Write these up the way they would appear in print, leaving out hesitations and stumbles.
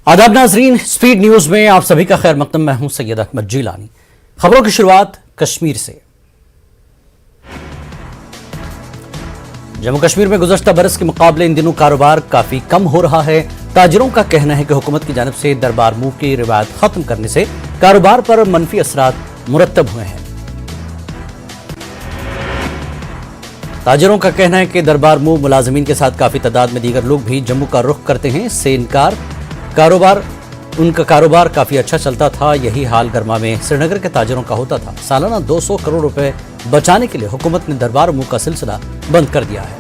आदाब नाजरीन, speed news में आप सभी का खैर मकदम। मैं हूं सैयद अहमद जीलानी। खबरों की शुरुआत कश्मीर से। जम्मू कश्मीर में गुज़श्ता बरस के मुकाबले इन दिनों कारोबार काफी कम हो रहा है। ताजिरों का कहना है कि हुकूमत की जानिब से दरबार मूव की रिवायत खत्म करने से कारोबार पर मनफी असरात मुरतब हुए हैं। ताजिरों का कहना है कि दरबार मूव मुलाजमीन के साथ काफी तादाद में दीगर लोग भी जम्मू का रुख करते हैं। इससे उनका कारोबार काफी अच्छा चलता था। यही हाल गर्मा में श्रीनगर के ताजिरों का होता था। सालाना 200 करोड़ रुपए बचाने के लिए हुकूमत ने दरबार मूव का सिलसिला बंद कर दिया है।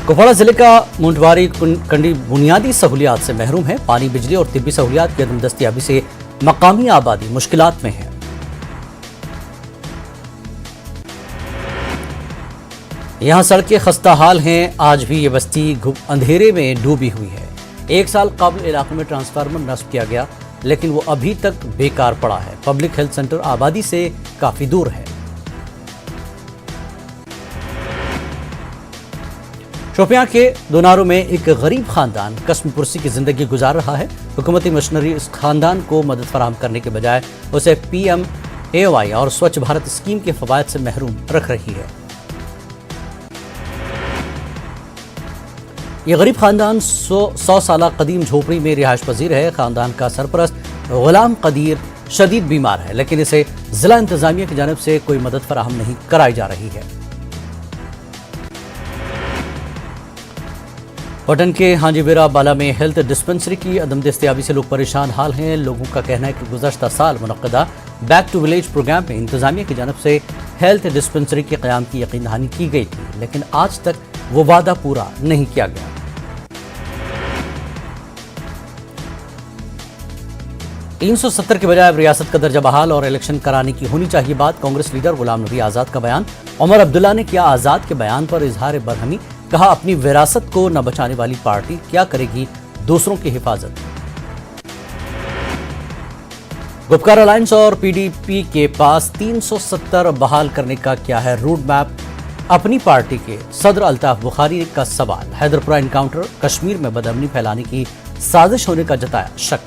कुपवाड़ा जिले का मुंडवारी कंडी बुनियादी सहूलियात से महरूम है। पानी, बिजली और तिब्बी सहूलियात की अदम दस्तयाबी से मकामी आबादी मुश्किलात में है। यहाँ सड़कें खस्ता हाल हैं। आज भी ये बस्ती अंधेरे में डूबी हुई है। एक साल कबल इलाकों में ट्रांसफार्मर नस्ब किया गया, लेकिन वो अभी तक बेकार पड़ा है। पब्लिक हेल्थ सेंटर आबादी से काफी दूर है। शोपियां के दोनारों में एक गरीब खानदान कस्म पुरसी की जिंदगी गुजार रहा है। हुकूमती मशीनरी इस खानदान को मदद फराहम करने के बजाय उसे PMAY और स्वच्छ भारत स्कीम के फवायद से महरूम रख रही है। ये गरीब खानदान 100 साल कदीम झोपड़ी में रिहाइश पजीर है। खानदान का सरपरस्त गुलाम कदीर शदीद बीमार है, लेकिन इसे जिला इंतजामिया की जानिब से कोई मदद फराहम नहीं कराई जा रही है। पटन के हाजीबेरा बाला में हेल्थ डिस्पेंसरी की अदम दस्तयाबी से लोग परेशान हाल हैं। लोगों का कहना है कि गुज़श्ता साल मुनक्कदा बैक टू विलेज प्रोग्राम में इंतजामिया की जानिब से हेल्थ डिस्पेंसरी के क़याम की यकीन दहानी की गई थी, लेकिन आज तक वो वादा पूरा नहीं किया गया। $370 के बजाय अब रियासत का दर्जा बहाल और इलेक्शन कराने की होनी चाहिए बात। कांग्रेस लीडर गुलाम नबी आजाद का बयान। उमर अब्दुल्ला ने किया आजाद के बयान पर इजहार बरहमी। कहा, अपनी विरासत को न बचाने वाली पार्टी क्या करेगी दूसरों की हिफाजत। गुपकार अलायंस और PDP के पास 370 बहाल करने का क्या है रोड मैप। अपनी पार्टी के सदर अल्ताफ बुखारी का सवाल। हैदरपुरा एनकाउंटर, कश्मीर में बदअमनी फैलाने की साजिश होने का जताया शक।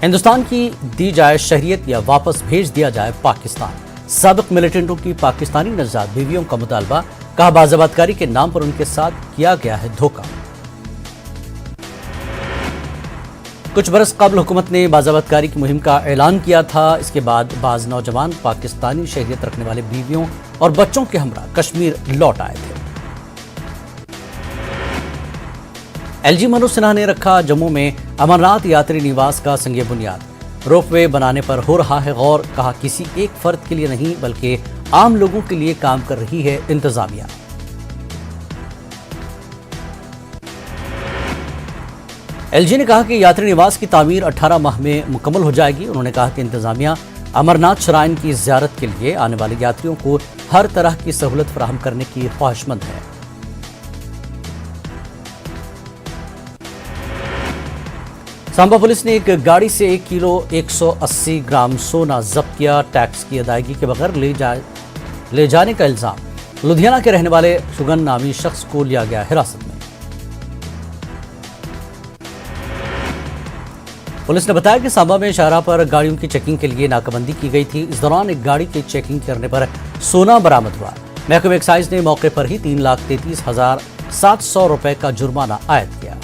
हिंदुस्तान की दी जाए शहरियत या वापस भेज दिया जाए पाकिस्तान। साबिक मिलिटेंटों की पाकिस्तानी नज़ाद बीवियों का मुतालबा। कहा, बाज़ाबतकारी के नाम पर उनके साथ किया गया है धोखा। कुछ बरस कबल हुकूमत ने बाज़ाबतकारी की मुहिम का ऐलान किया था। इसके बाद बाज नौजवान पाकिस्तानी शहरियत रखने वाले बीवियों और बच्चों के हमरा कश्मीर लौट आए थे। LG मनोज सिन्हा ने रखा जम्मू में अमरनाथ यात्री निवास का संगे बुनियाद। रोपवे बनाने पर हो रहा है गौर। कहा, किसी एक फर्द के लिए नहीं बल्कि आम लोगों के लिए काम कर रही है इंतजामिया। LG ने कहा कि यात्री निवास की तामीर 18 माह में मुकम्मल हो जाएगी। उन्होंने कहा कि इंतजामिया अमरनाथ श्राइन की ज़ियारत के लिए आने वाले यात्रियों को हर तरह की सहूलत फराहम करने की ख्वाहिशमंद है। सांबा पुलिस ने एक गाड़ी से 1 किलो 180 ग्राम सोना जब्त किया। टैक्स की अदायगी के बगैर ले जाने का इल्जाम। लुधियाना के रहने वाले सुगन नामी शख्स को लिया गया हिरासत में। पुलिस ने बताया कि सांबा में शाहराह पर गाड़ियों की चेकिंग के लिए नाकाबंदी की गई थी। इस दौरान एक गाड़ी की चेकिंग करने पर सोना बरामद हुआ। महकमे एक्साइज ने मौके पर ही 3,33,700 रुपए का जुर्माना आयद किया।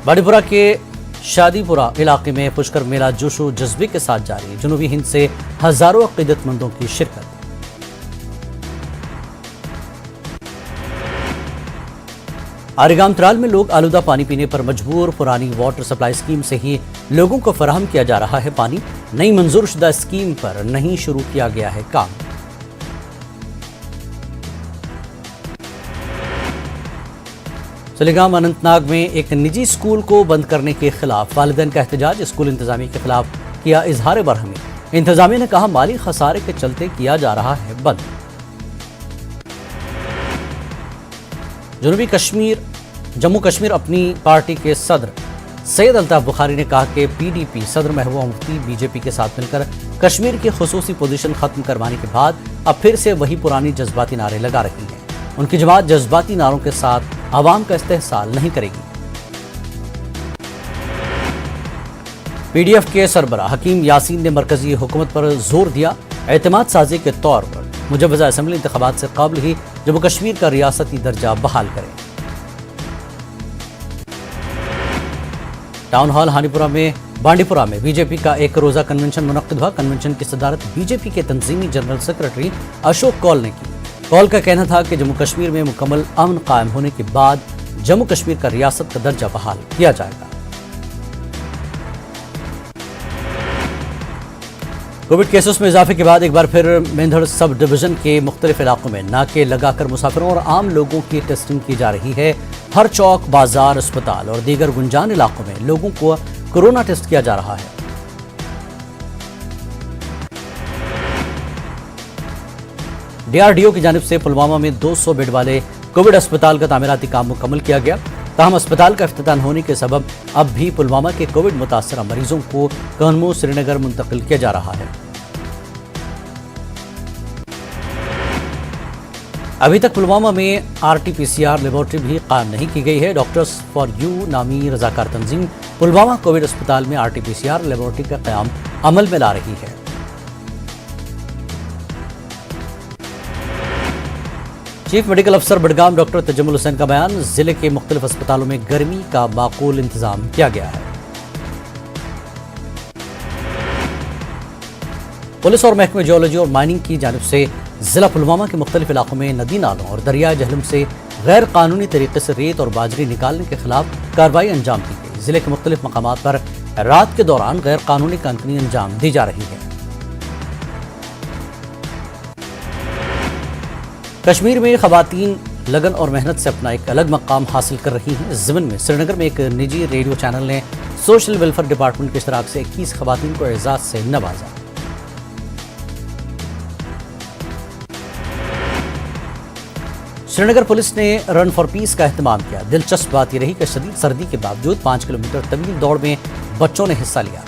बाड़ीपुरा के शादीपुरा इलाके में पुष्कर मेला जोशो जज्बे के साथ जारी। जनूबी हिंद से हजारों अकीदतमंदों की शिरकत। आरिगाम त्राल में लोग आलूदा पानी पीने पर मजबूर। पुरानी वाटर सप्लाई स्कीम से ही लोगों को फराहम किया जा रहा है पानी। नई मंजूर शुदा स्कीम पर नहीं शुरू किया गया है काम। सलीगाम अनंतनाग में एक निजी स्कूल को बंद करने के खिलाफ वालिदैन का एहतजाज। स्कूल इंतजामिया के खिलाफ किया इजहार बरहमी। इंतजामिया ने कहा, माली खसारे के चलते किया जा रहा है बंद। जम्मू कश्मीर अपनी पार्टी के सदर सैयद अल्ताफ बुखारी ने कहा कि PDP सदर महबूबा मुफ्ती BJP के साथ मिलकर कश्मीर की खुसूसी पोजीशन खत्म करवाने के बाद अब फिर से वही पुरानी जज्बाती नारे लगा रही है। उनकी जमात जज्बाती नारों के साथ आवाम का इस्तेहसाल नहीं करेगी। PDF के सरबराह हकीम यासीन ने मरकजी हुकूमत पर जोर दिया, एतमाद साजी के तौर पर मुजव्वज़ा असम्बली इंतखाबात से कबल ही जम्मू कश्मीर का रियासती दर्जा बहाल करें। टाउन हॉल बांडीपुरा में BJP का एक रोज़ा कन्वेंशन मुनक्किद हुआ। कन्वेंशन की सदारत BJP के तंजीमी जनरल सेक्रेटरी अशोक कौल ने की। कौल का कहना था कि जम्मू कश्मीर में मुकम्मल अमन कायम होने के बाद जम्मू कश्मीर का रियासत का दर्जा बहाल किया जाएगा। कोविड केसेस में इजाफे के बाद एक बार फिर मेंढर सब डिवीजन के मुख्तलिफ इलाकों में नाके लगाकर मुसाफिरों और आम लोगों की टेस्टिंग की जा रही है। हर चौक, बाजार, अस्पताल और दीगर गुंजान इलाकों में लोगों को कोरोना टेस्ट किया जा रहा है। DRDO की जानिब से पुलवामा में 200 बेड वाले कोविड अस्पताल का तामीराती काम मुकम्मल किया गया। ताहम अस्पताल का इफ्तिताह होने के सबब अब भी पुलवामा के कोविड मुतासरा मरीजों को कहनमो श्रीनगर मुंतकिल किया जा रहा है। अभी तक पुलवामा में RT-PCR लेबोरेटरी भी कायम नहीं की गई है। डॉक्टर्स फॉर यू नामी रजाकार तंजीम पुलवामा कोविड अस्पताल में RT-PCR लेबोरेटरी का क़याम अमल में ला रही है। चीफ मेडिकल अफसर बडगाम डॉक्टर तजम्मुल हुसैन का बयान, जिले के मुख्तलिफ अस्पतालों में गर्मी का माकूल इंतजाम किया गया है। पुलिस और महकमे जियोलॉजी और माइनिंग की जानिब से जिला पुलवामा के मुख्तलिफ इलाकों में नदी नालों और दरिया जहलम से गैर कानूनी तरीके से रेत और बाजरी निकालने के खिलाफ कार्रवाई अंजाम दी गई। जिले के मुख्तलिफ मकामात पर रात के दौरान गैर कानूनी कंकनी अंजाम दी जा रही है। कश्मीर में खवातीन लगन और मेहनत से अपना एक अलग मकाम हासिल कर रही हैं। ज़िमन में श्रीनगर में एक निजी रेडियो चैनल ने सोशल वेलफेयर डिपार्टमेंट के इश्तराक से 21 खवातीन को एजाज से नवाजा। श्रीनगर पुलिस ने रन फॉर पीस का एहतमाम किया। दिलचस्प बात यह रही कि शदीद सर्दी के बावजूद 5 किलोमीटर तवील दौड़ में बच्चों ने हिस्सा लिया।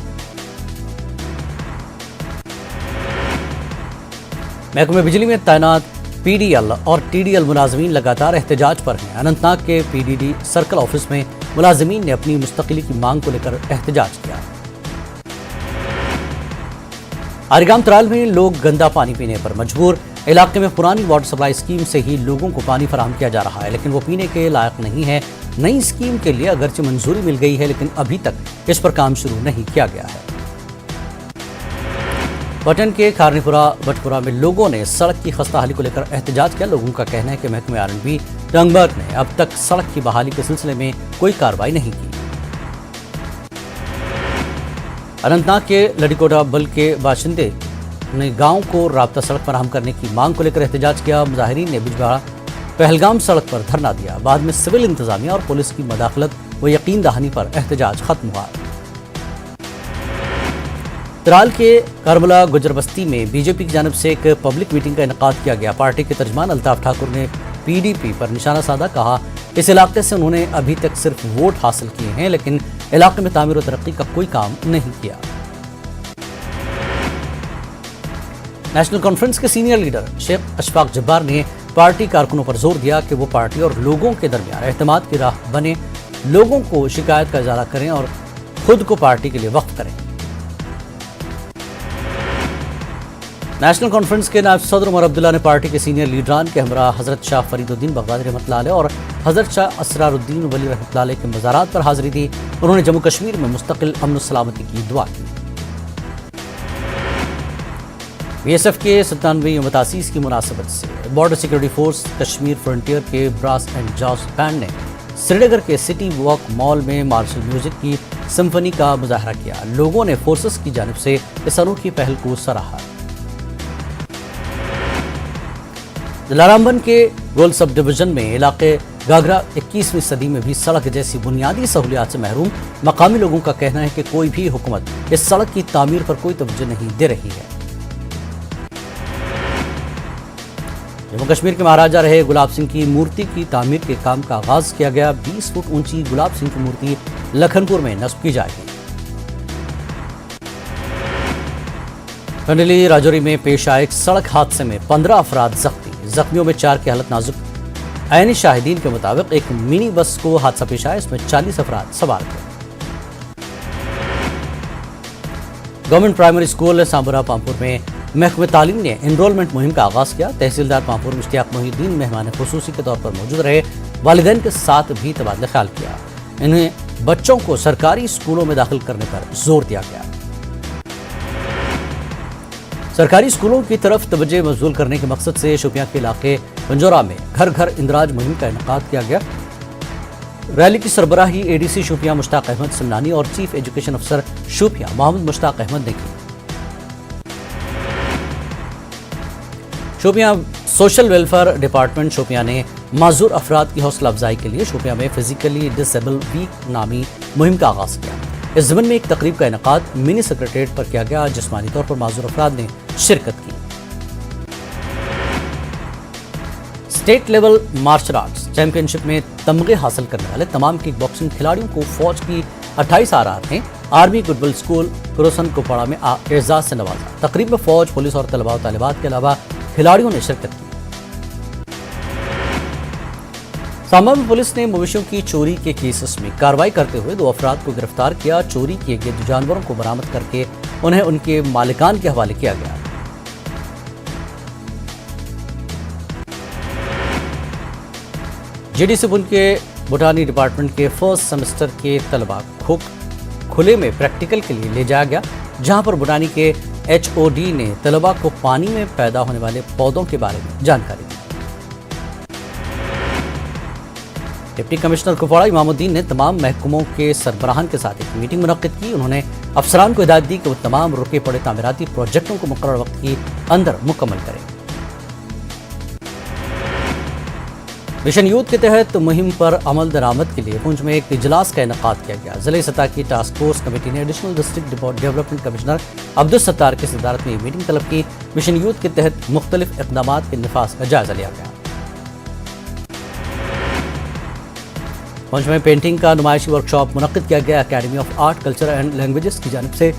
महकमे बिजली में तैनात PDL और TDL मुलाजमीन लगातार एहतजाज पर हैं। अनंतनाग के PDD सर्कल ऑफिस में मुलाजमीन ने अपनी मुस्तकिली की मांग को लेकर एहतजाज किया। आरिगाम तराल में लोग गंदा पानी पीने पर मजबूर। इलाके में पुरानी वाटर सप्लाई स्कीम से ही लोगों को पानी फराहम किया जा रहा है, लेकिन वो पीने के लायक नहीं है। नई स्कीम के लिए अगरचे मंजूरी मिल गई है, लेकिन अभी तक इस पर काम शुरू नहीं किया गया है। पटन के खारनीपुरा बटपुरा में लोगों ने सड़क की खस्ताहाली को लेकर एहतजाज किया। लोगों का कहना है कि महकमे R&B टंगबर्ग ने अब तक सड़क की बहाली के सिलसिले में कोई कार्रवाई नहीं की। अनंतनाग के लड़ीकोटा बल के बाशिंदे ने गांव को राब्ता सड़क फराहम करने की मांग को लेकर एहतजाज किया। मुजाहिरीन ने बिजबाड़ा पहलगाम सड़क पर धरना दिया। बाद में सिविल इंतजामिया और पुलिस की मदाखलत व यकीन दहानी पर एहतजाज खत्म हुआ। तराल के करबला गुजर बस्ती में BJP की जानिब से एक पब्लिक मीटिंग का इनेकाद किया गया। पार्टी के तर्जमान अल्ताफ ठाकुर ने PDP पर निशाना साधा। कहा, इस इलाके से उन्होंने अभी तक सिर्फ वोट हासिल किए हैं, लेकिन इलाके में तामीर और तरक्की का कोई काम नहीं किया। नेशनल कॉन्फ्रेंस के सीनियर लीडर शेख अशफाक जब्बार ने पार्टी कारकुनों पर जोर दिया कि वो पार्टी और लोगों के दरमियान एतमाद की राह बने, लोगों को शिकायत का इजारा करें और खुद को पार्टी के लिए वक्फ करें। नेशनल कॉन्फ्रेंस के नायब सदर उमर अब्दुल्ला ने पार्टी के सीनियर लीडरान के हमरा हजरत शाह फरीदुद्दीन बगदादी रहमतुल्लाह अलैह और हजरत शाह असरारुद्दीन वली रहमतुल्लाह अलैह के मज़ारात पर हाजिरी दी। उन्होंने जम्मू कश्मीर में मुस्तकिल अमन और सलामती की दुआ की। BSF के 97वीं यौम तासीस की मुनासबत से border security force Kashmir frontier के ब्रास एंड जॉस बैंड ने श्रीनगर के सिटी वॉक मॉल में मार्शल म्यूजिक की सिम्फनी का मुजाहरा किया। लोगों ने फोर्सेस की जानिब से इस अनोखी पहल को सराहा। जलारामबन के गोल सब डिवीजन में इलाके गागरा 21वीं सदी में भी सड़क जैसी बुनियादी सहूलियात से महरूम। मकामी लोगों का कहना है कि कोई भी हुकूमत इस सड़क की तामीर पर कोई तवज्जो नहीं दे रही है। जम्मू कश्मीर के महाराजा रहे गुलाब सिंह की मूर्ति की तामीर के काम का आगाज किया गया। 20 फुट ऊंची गुलाब सिंह की मूर्ति लखनपुर में नस्ब की जाएगी। कंडली राजौरी में पेश आए एक सड़क हादसे में 15 अफराद जख्मी। जख्मियों में 4 की हालत नाजुक। ऐनी शाहिदीन के मुताबिक एक मिनी बस को हादसा पेश आया, इसमें 40 अफराद सवार थे। Government primary school Sambra Pampore में महकमे तालीम ने एनरोलमेंट मुहिम का आगाज किया। तहसीलदार पामपुर मुश्तियाक मोहिउद्दीन मेहमान खुसूसी के तौर पर मौजूद रहे। वालिदैन के साथ भी तबादला ख्याल किया। इन्हें बच्चों को सरकारी स्कूलों में दाखिल करने पर जोर दिया गया। सरकारी स्कूलों की तरफ तवज्जो मबज़ूल करने के मकसद से शोपियां के इलाके पंजोरा में घर घर इंदराज मुहिम का इनेकाद किया गया। रैली की सरबराही एडीसी शोपियां मुश्ताक अहमद समनानी और चीफ एजुकेशन अफसर शोपियां मोहम्मद मुश्ताक अहमद ने की। Shopian social welfare department Shopian ने माजूर अफराद की हौसला अफजाई के लिए शोपियां में फिजिकली डिसेबल वीक नामी मुहिम का आगाज किया। इस ज़मन में एक तकरीब का इनेकाद मिनी सेक्रेटेरिएट पर किया गया। जिस्मानी तौर पर माजूर अफराद ने शिरकत की। State level martial arts championship में तमगे हासिल करने वाले तमाम किक बॉक्सिंग खिलाड़ियों को फौज की 28 आरआर ने आर्मी गुडविल स्कूल कुरोसन कुपवाड़ा में एजाज से नवाजा। तकरीब में फौज, पुलिस और तलबा और तालिबात के अलावा खिलाड़ियों ने शिरकत की। सांबा में पुलिस ने मवेशियों की चोरी के केसेस में कार्रवाई करते हुए 2 अफराद को गिरफ्तार किया। चोरी किए गए जानवरों को बरामद करके उन्हें उनके मालिकान के हवाले किया गया। जेडी सिबुल के बोटानी डिपार्टमेंट के फर्स्ट सेमेस्टर के तलबा को खुले में प्रैक्टिकल के लिए ले जाया गया, जहां पर बोटानी के एचओडी ने तलबा को पानी में पैदा होने वाले पौधों के बारे में जानकारी दी। डिप्टी कमिश्नर कुपवाड़ा इमामुद्दीन ने तमाम महकमों के सरबराहान के साथ एक मीटिंग मुनक्किद की। उन्होंने अफसरान को हिदायत दी कि वो तमाम रुके पड़े तामीराती प्रोजेक्टों को मुकर्रर वक्त के अंदर मुकम्मल करें। मिशन यूथ के तहत मुहिम पर अमल दरामद के लिए पुंछ में एक इजलास का इनेकाद किया गया। जिले सतह की टास्क फोर्स कमेटी ने additional district development commissioner Abdul Sattar की सदारत में मीटिंग तलब की। मिशन यूथ के तहत मुख्तलिफ इक़दामात के निफाज का जायजा लिया गया। पुंछ में पेंटिंग का नुमाइशी वर्कशॉप मुनक्किद किया गया। Academy of art, culture and languages की जानिब से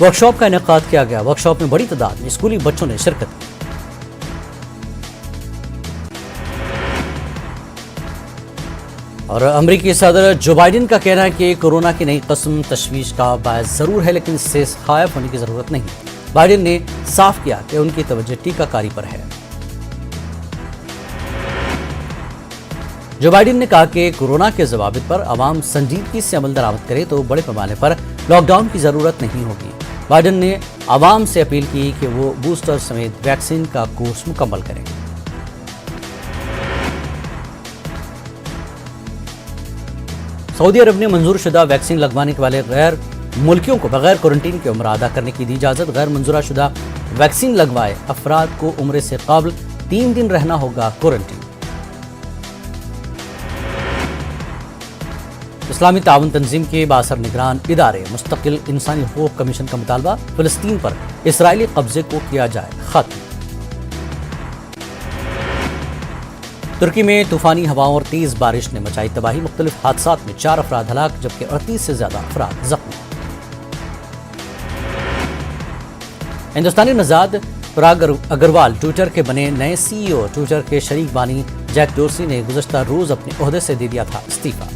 वर्कशॉप का इनेकाद किया गया। वर्कशॉप में बड़ी तादाद में स्कूली बच्चों ने शिरकत की। और अमरीकी सदर जो बाइडेन का कहना है कि कोरोना की नई कस्म तशवीश का बायस जरूर है, लेकिन इससे खायफ होने की जरूरत नहीं। बाइडेन ने साफ किया कि उनकी तवज्जो टीकाकारी पर है। जो बाइडेन ने कहा कि कोरोना के ज़वाबित पर अवाम संजीदगी से अमल दरामद करे तो बड़े पैमाने पर लॉकडाउन की जरूरत नहीं होगी। बाइडेन ने अवाम से अपील की कि वो बूस्टर समेत वैक्सीन का कोर्स मुकम्मल करें। सऊदी अरब ने मंजूर शुदा वैक्सीन लगवाने के वाले गैर मुल्कियों को बगैर क्वारंटीन के उम्र अदा करने की दी इजाज़त। गैर मंजूरा शुदा वैक्सीन लगवाए अफराद को उम्र से कबल 3 दिन रहना होगा क्वारंटीन। इस्लामी ताउन तंजीम के बासर निगरान इदारे मुस्तकिल इंसानी हकूक़ कमीशन का मुतालबा, फ़लस्तीन पर इसराइली कब्जे को किया जाए खत्म। तुर्की में तूफानी हवाओं और तेज बारिश ने मचाई तबाही। मुख्तलिफ हादसात में 4 अफराद हलाक जबकि 38 से ज्यादा अफराद जख्मी। हिंदुस्तानी नजाद पराग अग्रवाल ट्विटर के बने नए सीईओ। ट्विटर के शरीक बानी जैक डोर्सी ने गुज़श्ता रोज अपने ओहदे से दे दिया था इस्तीफा।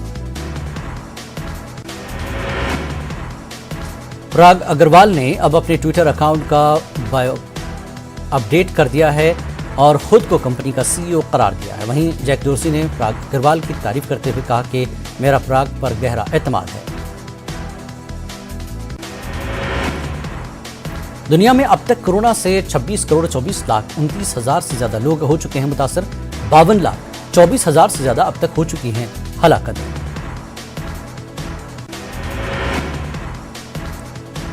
पराग अग्रवाल ने अब अपने ट्विटर अकाउंट का बायो अपडेट कर दिया है और खुद को कंपनी का सीईओ करार दिया है। वहीं जैक डोर्सी ने पराग अग्रवाल की तारीफ करते हुए कहा कि मेरा पराग पर गहरा एतमाद है। दुनिया में अब तक कोरोना से 26 करोड़ 24 लाख 29 हजार से ज्यादा लोग हो चुके हैं मुतासर। 52 लाख 24 हजार से ज्यादा अब तक हो चुकी हैं हलाकतें।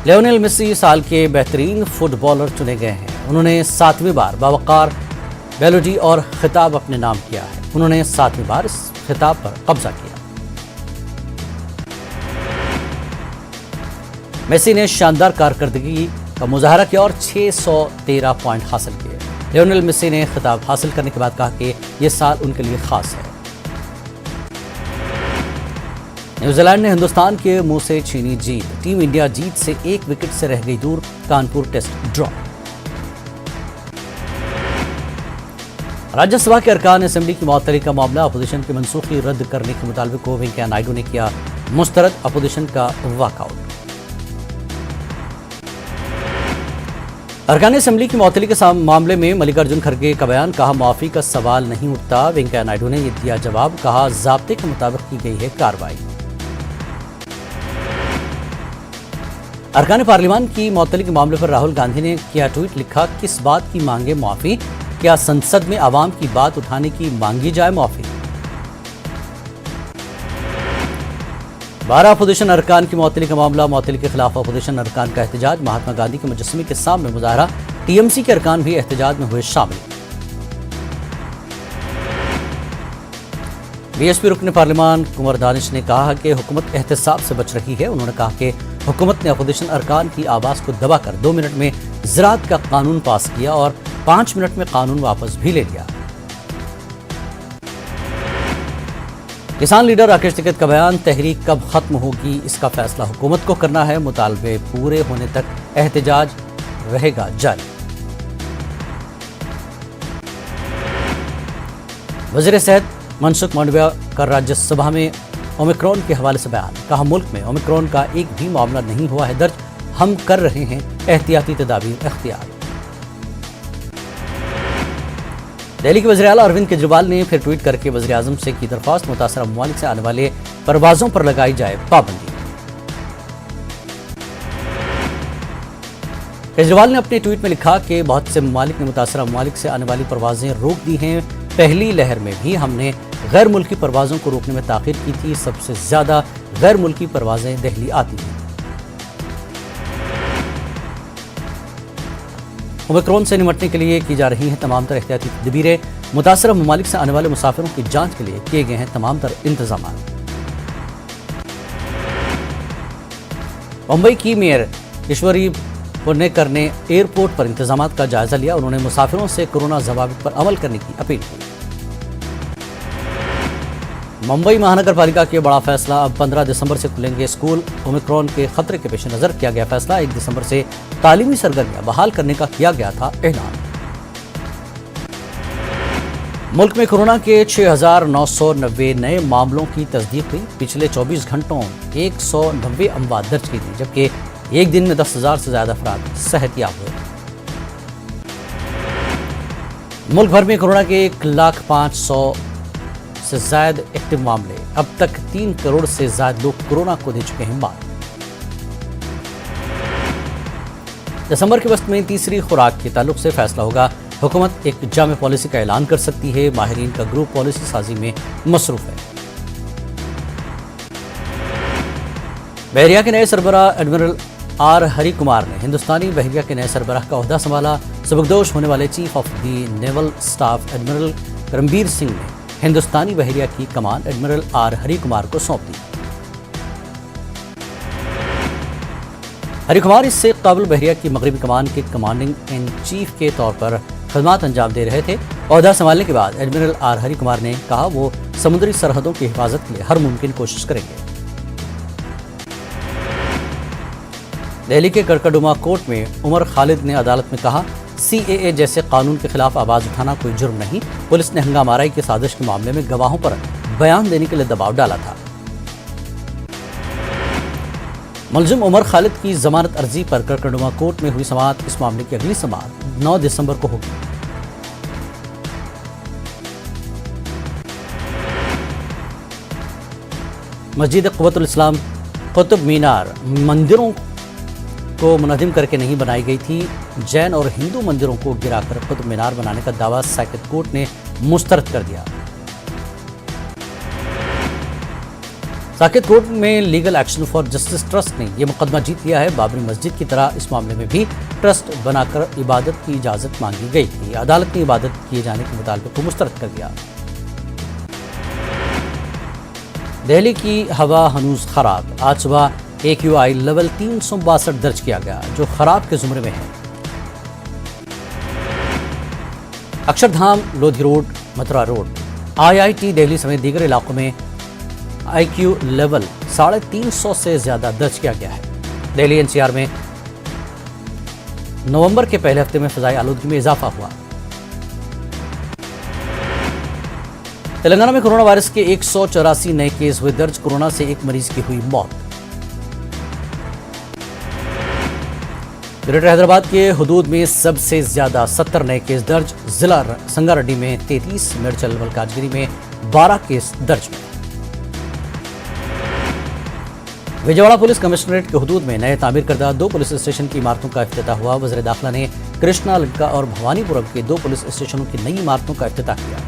लियोनेल मेसी साल के बेहतरीन फुटबॉलर चुने गए हैं। उन्होंने 7वीं बार बावकार बैलोडी और खिताब अपने नाम किया है। उन्होंने 7वीं बार इस खिताब पर कब्जा किया। मेसी ने शानदार कारकर्दगी का मुजाहरा किया और 613 पॉइंट हासिल किए। لیونل میسی نے خطاب حاصل کرنے کے بعد کہا کہ یہ سال ان کے لیے خاص ہے۔ نیوزی لینڈ نے ہندوستان کے منہ سے چھینی جیت، ٹیم انڈیا جیت سے 1 وکٹ سے رہ گئی دور، کانپور ٹیسٹ ڈرا۔ راجیہ سبھا کے ارکان اسمبلی کی معطلی کا معاملہ، اپوزیشن کی منسوخی رد کرنے کے مطالبے کو وینکیا نائیڈو نے کیا مسترد، اپوزیشن کا واک آؤٹ۔ ارکان اسمبلی کی معطلی کے معاملے میں ملک ارجن کھڑگے کا بیان، کہا معافی کا سوال نہیں اٹھتا، وینکیا نائیڈو نے یہ دیا جواب، کہا ضابطے کے مطابق کی گئی ہے کارروائی۔ ارکان پارلیمان کی معطلی کے معاملے پر راہل گاندھی نے کیا ٹویٹ، لکھا کس بات کی مانگے معافی، کیا سنسد میں عوام کی بات اٹھانے کی مانگی جائے معافی۔ 12 اپوزیشن ارکان کی معطلی کا معاملہ، معطلی کے خلاف اپوزیشن ارکان کا احتجاج، مہاتما گاندھی کے مجسمے کے سامنے مظاہرہ، ٹی ایم سی کے ارکان بھی احتجاج میں ہوئے شامل۔ بی ایس پی رکن پارلیمان کنور دانش نے کہا کہ حکومت احتساب سے بچ رہی ہے، انہوں نے کہا کہ حکومت نے اپوزیشن ارکان کی آواز کو دبا کر 2 منٹ میں زراعت کا قانون پاس کیا اور 5 منٹ میں قانون واپس بھی لے لیا۔ کسان لیڈر راکیش ٹکیت کا بیان، تحریک کب ختم ہوگی اس کا فیصلہ حکومت کو کرنا ہے، مطالبے پورے ہونے تک احتجاج رہے گا جاری۔ وزیر صحت منسکھ مانڈویا کا راجیہ سبھا میں اومیکرون کے حوالے سے بیان، کہا ملک میں اومیکرون کا ایک بھی معاملہ نہیں ہوا ہے درج، ہم کر رہے ہیں احتیاطی تدابیر اختیار۔ دہلی کے وزیر اعلیٰ اروند کیجریوال نے پھر ٹویٹ کر کے وزیر اعظم سے کی درخواست، متاثرہ ممالک سے آنے والے پروازوں پر لگائی جائے پابندی۔ کیجریوال نے اپنے ٹویٹ میں لکھا کہ بہت سے ممالک نے متاثرہ ممالک سے آنے والی پروازیں روک دی ہیں، پہلی لہر میں بھی ہم نے غیر ملکی پروازوں کو روکنے میں تاخیر کی تھی، سب سے زیادہ غیر ملکی پروازیں دہلی آتی ہیں۔ اومیکرون سے نمٹنے کے لیے کی جا رہی ہیں تمام تر احتیاطی تدابیریں، متاثرہ ممالک سے آنے والے مسافروں کی جانچ کے لیے کیے گئے ہیں تمام تر انتظامات۔ ممبئی کی میئر ایشوری پونیکر نے ایئرپورٹ پر انتظامات کا جائزہ لیا، انہوں نے مسافروں سے کورونا ضوابط پر عمل کرنے کی اپیل کی۔ ممبئی مہانگر پالیکا کے بڑا فیصلہ، اب 15 دسمبر سے کھلیں گے اسکول، اومیکرون کے خطرے کے پیش نظر کیا گیا فیصلہ، 1 دسمبر سے تعلیمی سرگرمیاں بحال کرنے کا کیا گیا تھا اعلان۔ ملک میں کورونا کے 6,990 نئے معاملوں کی تصدیق ہوئی، پچھلے 24 گھنٹوں 190 اموات درج کی گئی، جبکہ ایک دن میں 10,000 سے زیادہ افراد صحت یاب ہوئے۔ ملک بھر میں کورونا کے 1,05,100 سے زائد ایکٹیو معاملے، اب تک 3 کروڑ سے زائد لوگ کورونا کو دے چکے ہیں مات۔ دسمبر کے وسط میں تیسری خوراک کے تعلق سے فیصلہ ہوگا، حکومت ایک جامع پالیسی کا اعلان کر سکتی ہے، ماہرین کا گروپ پالیسی سازی میں مصروف ہے۔ بحریہ کے نئے سربراہ ایڈمرل آر ہری کمار نے ہندوستانی بحریہ کے نئے سربراہ کا عہدہ سنبھالا، سبکدوش ہونے والے chief of the naval staff admiral Karambir Singh نے ہندوستانی بحریہ کی کمان ایڈمرل آر ہری کمار کو سونپ دی۔ ہری کمار اس سے قابل بحریہ کی مغربی کمان کے کمانڈنگ ان چیف کے طور پر خدمات انجام دے رہے تھے۔ عہدہ سنبھالنے کے بعد ایڈمرل آر ہری کمار نے کہا وہ سمندری سرحدوں کی حفاظت کے لیے ہر ممکن کوشش کریں گے۔ دہلی کے کڑکڑڈوما کورٹ میں عمر خالد نے عدالت میں کہا CAA جیسے قانون کے خلاف آواز اٹھانا کوئی جرم نہیں، پولیس نے ہنگامہ آرائی کی سازش کے معاملے میں گواہوں پر بیان دینے کے لیے دباؤ ڈالا تھا۔ ملزم عمر خالد کی ضمانت عرضی پر کڑکڑڈوما کورٹ میں ہوئی سماعت، اس معاملے کی اگلی سماعت 9 دسمبر کو ہوگی۔ مسجد قوت الاسلام قطب مینار مندروں کو منہدم کر کے نہیں بنائی گئی تھی، جین اور ہندو مندروں کو گرا کر قطب مینار بنانے کا دعویٰ ساکت کورٹ نے مسترد کر دیا۔ ساکت کورٹ میں legal action for justice trust نے یہ مقدمہ جیت لیا ہے، بابری مسجد کی طرح اس معاملے میں بھی ٹرسٹ بنا کر عبادت کی اجازت مانگی گئی تھی، عدالت نے عبادت کیے جانے کے مطالبے کو مسترد کر دیا۔ دہلی کی ہوا ہنوز خراب، آج صبح AQI لیول 362 درج کیا گیا، جو خراب کے زمرے میں ہے۔ Akshardham, Lodhi road, Mathura road, IIT Delhi समेत दीगर इलाकों में IQ लेवल 350 से ज्यादा दर्ज किया गया है। दिल्ली NCR में नवंबर के पहले हफ्ते में फिजाई आलूदगी में इजाफा हुआ। तेलंगाना में कोरोना वायरस के 184 नए केस हुए दर्ज, कोरोना से एक मरीज की हुई मौत। ग्रेटर हैदराबाद के हुदूद में सबसे ज्यादा 70 नए केस दर्ज, जिला संगारेड्डी में 33, मेडचल मलकाजगिरी में 12 केस दर्ज हुए। विजयवाड़ा पुलिस कमिश्नरेट के हुदूद में नए तामीर करदा 2 पुलिस स्टेशन की इमारतों का इफ्तिताह हुआ। वज़ीर दाखिला ने कृष्णा लंका और भवानीपुरम के 2 पुलिस स्टेशनों की नई इमारतों का इफ्तिताह किया।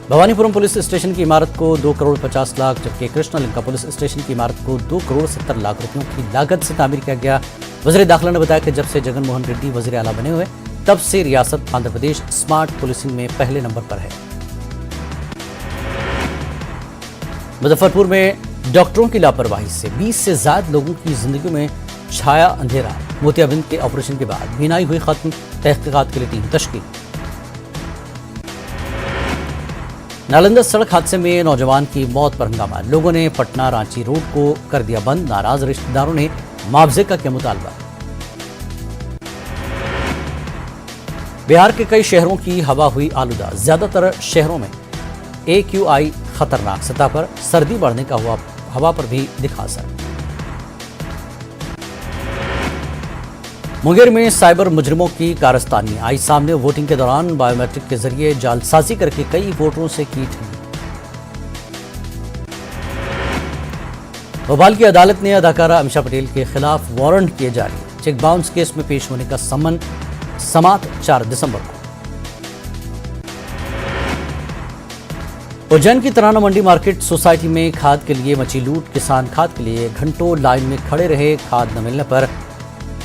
भवानीपुरम पुलिस स्टेशन की इमारत को 2 करोड़ 50 लाख, जबकि कृष्णा लंका पुलिस स्टेशन की इमारत को 2 करोड़ 70 लाख रुपयों की लागत से तामीर किया गया। वज़ीर दाखिला ने बताया कि जब से जगन मोहन रेड्डी वज़ीर आला बने हुए तब से रियासत आंध्र प्रदेश स्मार्ट पुलिसिंग में पहले नंबर पर है। मुजफ्फरपुर में डॉक्टरों की लापरवाही से 20 से ज्यादा लोगों की जिंदगी में छाया अंधेरा। मोतियाबिंद के ऑपरेशन के बाद बीनाई हुई खत्म, तहकीकात के लिए टीम तश्कील। नालंदा सड़क हादसे में नौजवान की मौत पर हंगामा, लोगों ने पटना रांची रोड को कर दिया बंद, नाराज रिश्तेदारों ने मुआवजे का किया मुतालबा। बिहार के कई शहरों की हवा हुई आलूदा, ज्यादातर शहरों में AQI खतरनाक सतह पर, सर्दी बढ़ने का हुआ हवा पर भी दिखा असर। मुंगेर में साइबर मुजरिमों की कारस्तानी आई सामने, वोटिंग के दौरान बायोमेट्रिक के जरिए जालसाजी करके कई वोटरों से की ठगी। भोपाल की अदालत ने अदाकारा अमीषा पटेल के खिलाफ वारंट किए जारी, चेक बाउंस केस में पेश होने का सम्मन समात 4 दिसंबर को। उज्जैन की तराना मंडी मार्केट सोसाइटी में खाद के लिए मची लूट, किसान खाद के लिए घंटों लाइन में खड़े रहे, खाद न मिलने पर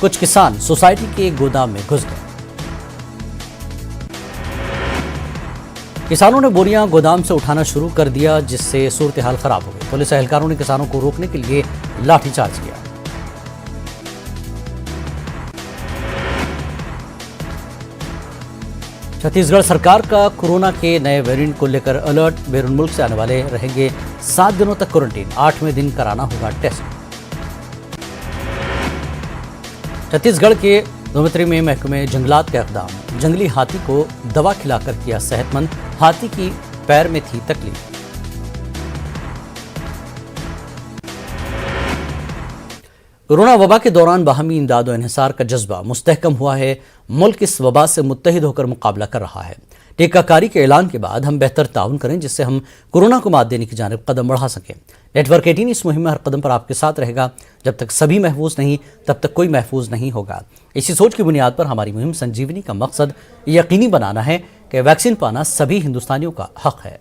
कुछ किसान सोसाइटी के गोदाम में घुस गए। किसानों ने बोरियां गोदाम से उठाना शुरू कर दिया, जिससे सूरत-ए-हाल खराब हो गई। पुलिस एहलकारों ने किसानों को रोकने के लिए लाठीचार्ज किया। छत्तीसगढ़ सरकार का कोरोना के नए वेरिएंट को लेकर अलर्ट, बैरून मुल्क से आने वाले रहेंगे 7 दिनों तक क्वारंटीन, 8वें दिन कराना होगा टेस्ट। छत्तीसगढ़ के धोमत्री में महकमे जंगलात का इक़दाम, जंगली हाथी को दवा खिलाकर किया सेहतमंद, हाथी की पैर में थी तकलीफ। कोरोना वबा के दौरान बाहमी इमदाद और इन्हिसार का जज्बा मुस्तहकम हुआ है। मुल्क इस वबा से मुत्तहिद होकर मुकाबला कर रहा है। टीकाकारी के ऐलान के बाद हम बेहतर ताउन करें, जिससे हम कोरोना को मात देने की जानिब कदम बढ़ा सकें। नेटवर्क 18 इस मुहिम में हर कदम पर आपके साथ रहेगा। जब तक सभी महफूज नहीं, तब तक कोई महफूज नहीं होगा। इसी सोच की बुनियाद पर हमारी मुहिम संजीवनी का मकसद यकीनी बनाना है कि वैक्सीन पाना सभी हिंदुस्तानियों का हक है।